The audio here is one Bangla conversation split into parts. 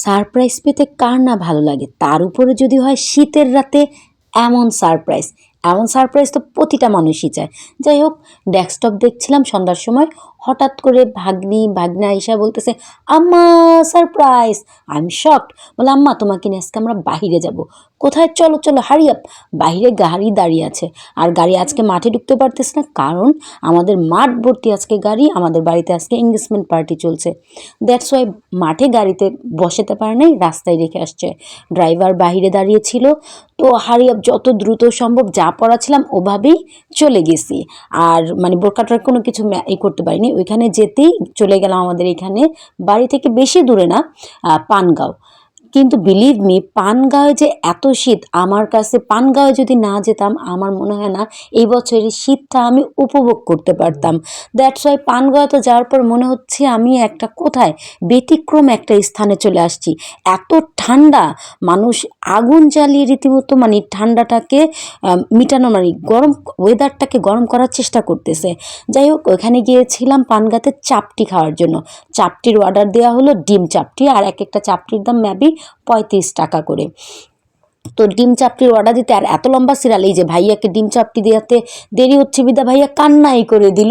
সারপ্রাইজ পেতে কার না ভালো লাগে, তার উপরে যদি হয় শীতের রাতে এমন সারপ্রাইজ। এমন সারপ্রাইজ তো প্রতিটা মানুষই চায়। যাই হোক, ডেস্কটপ দেখছিলাম সন্ধ্যার সময়, হঠাৎ করে ভাগ্না ঈশা বলতেছে, আম্মা সারপ্রাইজ। I am shocked. বলে, আম্মা তোমাকে নিয়ে আজকে আমরা বাহিরে যাব। কোথায়? চলো চলো, হারি আপ। বাহিরে গাড়ি দাঁড়িয়ে আছে, আর গাড়ি আজকে মাঠে ঢুকতে পারতেছে না, কারণ আমাদের মাঠ ভর্তি আজকে গাড়ি। আমাদের বাড়িতে আজকে এঙ্গেজমেন্ট পার্টি চলছে, দ্যাটস ওয়াই মাঠে গাড়িতে বসাতে পারে নাই, রাস্তায় রেখে আসছে। ড্রাইভার বাহিরে দাঁড়িয়ে ছিল, তো হারি আপ যত দ্রুত সম্ভব যা পড়াছিলাম ওভাবেই চলে গেছি। আর মানে বোরকাটার কোনো কিছু করতে পারিনি। ওইখানে যেতেই চলে গেলাম আমাদের এখানে বাড়ি থেকে বেশি দূরে না, পানগাঁও। কিন্তু বিলিভ মি, পানগাঁওয়ে যে এত শীত, আমার কাছে পানগাঁওয়ে যদি না যেতাম আমার মনে হয় না এই বছরের শীতটা আমি উপভোগ করতে পারতাম। দ্যাটস ওয়াই পানগাঁওয়ে তো যাওয়ার পর মনে হচ্ছে আমি একটা কোথায় ব্যতিক্রম একটা স্থানে চলে আসছি। এত ঠান্ডা, মানুষ আগুন জ্বালিয়ে রীতিমতো মানে ঠান্ডাটাকে মিটানো, মানে গরম ওয়েদারটাকে গরম করার চেষ্টা করতেছে। যাই হোক, ওখানে গিয়েছিলাম পানগাঁতে চাপটি খাওয়ার জন্য। চাপটির অর্ডার দেওয়া হলো ডিম চাপটি, আর এক একটা চাপটির দাম মেবি 35 টাকা করে। তো ডিম চাপটির অর্ডার দিতে আর এত লম্বা সিরিয়াল, এই যে ভাইয়াকে ডিম চাপটি দেওয়াতে দেরি হচ্ছে বিদা ভাইয়া কান্নাই করে দিল।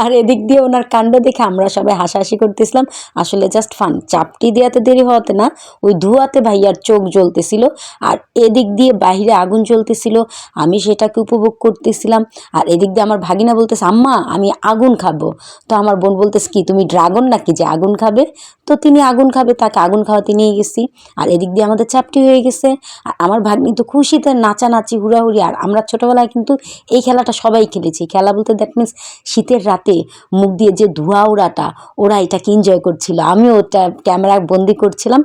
আর এদিক দিয়ে ওনার কাণ্ড দেখে আমরা সবাই হাসাহাসি করতেছিলাম। আসলে জাস্ট ফান। চাপটি দেওয়াতে দেরি হওয়াতে না, ওই ধোঁয়াতে ভাইয়ার চোখ জ্বলতেছিল, আর এদিক দিয়ে বাহিরে আগুন জ্বলতেছিল, আমি সেটাকে উপভোগ করতেছিলাম। আর এদিক দিয়ে আমার ভাগিনা বলতেছে, আম্মা আমি আগুন খাবো। তো আমার বোন বলতেছে, কি তুমি ড্রাগন নাকি যে আগুন খাবে? তো তিনি আগুন খাবে, তাকে আগুন খাওয়াতে নিয়ে গেছি। আর এদিক দিয়ে আমাদের চাপটি হয়ে গেছে। আর আমার ভাগ্নি তো খুশিতে নাচানাচি হুড়াহুড়ি। আর আমরা ছোটোবেলায় কিন্তু এই খেলাটা সবাই খেলেছি। খেলা বলতে দ্যাট মিনস শীতের রাতে মুখ দিয়ে যে ধোঁয়া ওড়াটা, ওরা এটাকে এনজয় করছিল, আমিও ওটা ক্যামেরা বন্দি করছিলাম,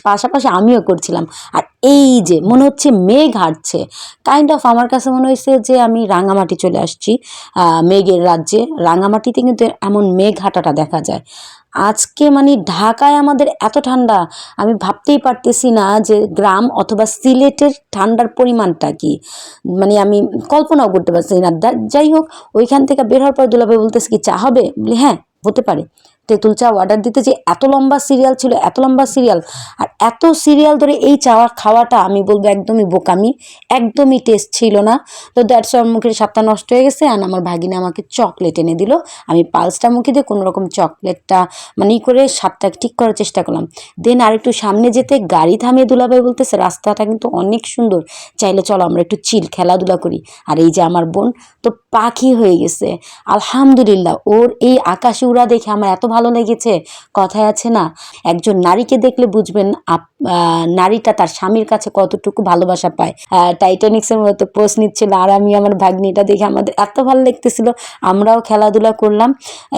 পাশাপাশি আমিও করছিলাম। আর এই যে মনে হচ্ছে মেঘ হাঁটছে, কাইন্ড অফ আমার কাছে মনে হয়েছে যে আমি রাঙামাটি চলে আসছি, মেঘের রাজ্যে। রাঙামাটিতে কিন্তু এমন মেঘ হাঁটাটা দেখা যায়। আজকে মানে ঢাকায় আমাদের এত ঠান্ডা, আমি ভাবতেই পারতেছি না যে গ্রাম অথবা সিলেটের ঠান্ডার পরিমাণটা কি, মানে আমি কল্পনাও করতে পারছি না। যাই হোক, ওইখান থেকে বের হওয়ার পর দুলাভাই বলতেছে, কি চা হবে? বলি হ্যাঁ হতে পারে। তেঁতুল চা অর্ডার দিতে যে এত লম্বা সিরিয়াল ছিল, এত লম্বা সিরিয়াল, আর এত সিরিয়াল ধরে এই চা খাওয়াটা আমি বলবো একদমই বোকামি, একদমই টেস্ট ছিল না। তো দ্যাটস ওয়াই মুখের স্বাদটা নষ্ট হয়ে গেছে। আর আমার ভাগিনা আমাকে চকলেট এনে দিল, আমি পালসটা মুখে দিয়ে কোনোরকম চকলেটটা মানে করে স্বাদটা ঠিক করার চেষ্টা করলাম। দেন আরেকটু সামনে যেতে গাড়ি থামিয়ে দুলাভাই বলতেছে, রাস্তাটা কিন্তু অনেক সুন্দর, চাইলে চলো আমরা একটু চিল খেলাধুলা করি। আর এই যে আমার বোন তো পাখি হয়ে গেছে আলহামদুলিল্লাহ। ওর এই আকাশে উড়া দেখে আমার এত ভালো লেগেছে। কথায় আছে না, একজন নারীকে দেখলে বুঝবেন নারীটা তার স্বামীর কাছে কতটুকু ভালোবাসা পায়। টাইটানিক্সের মতো পোজ নিচ্ছিল, আর আমি আমার ভাগ্নিটা দেখে আমাদের এত ভালো লাগতেছিল। আমরাও খেলাধুলা করলাম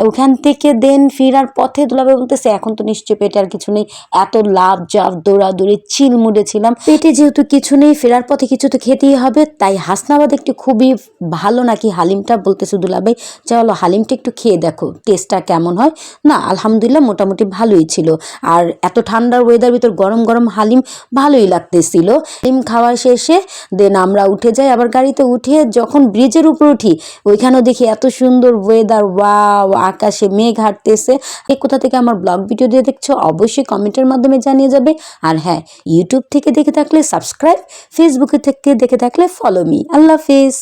ওখান থেকে। দেন ফিরার পথে দুলাভাই বলতেছে, এখন তো নিশ্চয়ই পেটে আর কিছু নেই, এত লাভ জাভ দৌড়াদৌড়ি চিল মুডে ছিলাম, পেটে যেহেতু কিছু নেই, ফেরার পথে কিছু তো খেতেই হবে। তাই হাসনাবাদ একটু খুবই ভালো নাকি হালিমটা, বলতেছে দুলাভাই চলো হালিমটা একটু খেয়ে দেখো টেস্টটা কেমন হয়। না আলহামদুলিল্লাহ মোটামুটি ভালোই ছিল। আর এত ঠান্ডার ওয়েদার ভিতর গরম গরম হালিম ভালোই লাগতেছিল। হালিম খাওয়া শেষে দেন আমরা উঠে যাই আবার গাড়িতে। উঠে যখন ব্রিজের উপর উঠি, ওইখানেও দেখি এত সুন্দর ওয়েদার, ওয়াও, আকাশে মেঘ হাঁটতেছে। এই কোথা থেকে আমার ব্লগ ভিডিও দিয়ে দেখছো অবশ্যই কমেন্টের মাধ্যমে জানিয়ে যাবে। আর হ্যাঁ, ইউটিউব থেকে দেখে থাকলে সাবস্ক্রাইব, ফেসবুকে থেকে দেখে থাকলে ফলো মি। আল্লাহ হাফেজ।